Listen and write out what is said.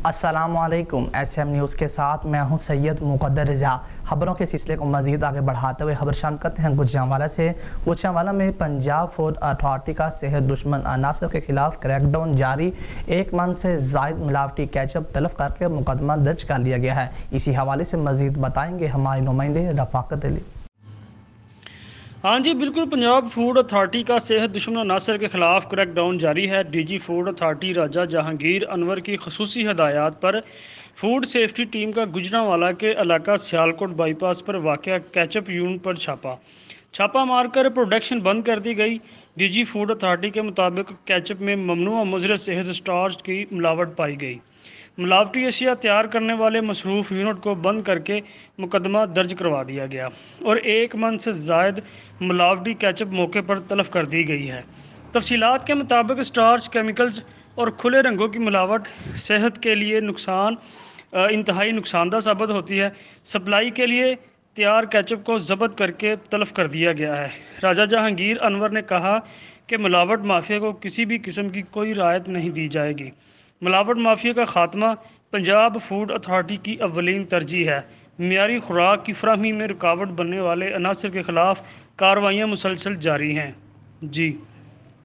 السلام علیکم، S M news کے ساتھ میں ہوں سید مقدر رضا۔ خبروں کے سلسلے کو مزید آگے بڑھاتے ہوئے خبر شامل کرتے ہیں گوجرانوالہ سے۔ گوجرانوالہ میں پنجاب فوڈ اتھارٹی کا صحت دشمن عناصر کے خلاف کریک ڈاؤن جاری، 1 من سے زائد ملاوٹی کیچپ تلف کر کے مقدمہ درج کر لیا گیا ہے۔ اسی حوالے سے مزید بتائیں گے ہمارے نمائندے رفاقت علی۔ ہاں جی بالکل، پنجاب فوڈ اتھارٹی کا صحت دشمن عناصر کے خلاف کریک ڈاؤن جاری ہے۔ ڈی جی فوڈ اتھارٹی راجہ جہانگیر انور کی خصوصی ہدایات پر فوڈ سیفٹی ٹیم کا گوجرانوالہ کے علاقہ سیالکوٹ بائی پاس پر واقع کیچپ یونٹ پر چھاپا مار کر پروڈکشن بند کر دی گئی۔ ڈی جی فوڈ اتھارٹی کے مطابق کیچپ میں ممنوعہ مضر صحت اسٹارچ کی ملاوٹ پائی گئی۔ ملاوٹی اشیاء تیار کرنے والے مصروف یونٹ کو بند کر کے مقدمہ درج کروا دیا گیا اور 1 من سے زائد ملاوٹی کیچپ موقع پر تلف کر دی گئی ہے۔ تفصیلات کے مطابق اسٹارچ، کیمیکلز اور کھلے رنگوں کی ملاوٹ صحت کے لیے انتہائی نقصان دہ ثابت ہوتی ہے۔ سپلائی کے لیے تیار کیچپ کو ضبط کر کے تلف کر دیا گیا ہے۔ راجہ جہانگیر انور نے کہا کہ ملاوٹ مافیا کو کسی بھی قسم کی کوئی رعایت نہیں دی جائے گی۔ ملاوٹ مافیا کا خاتمہ پنجاب فوڈ اتھارٹی کی اولین ترجیح ہے۔ معیاری خوراک کی فراہمی میں رکاوٹ بننے والے عناصر کے خلاف کارروائیاں مسلسل جاری ہیں۔ جی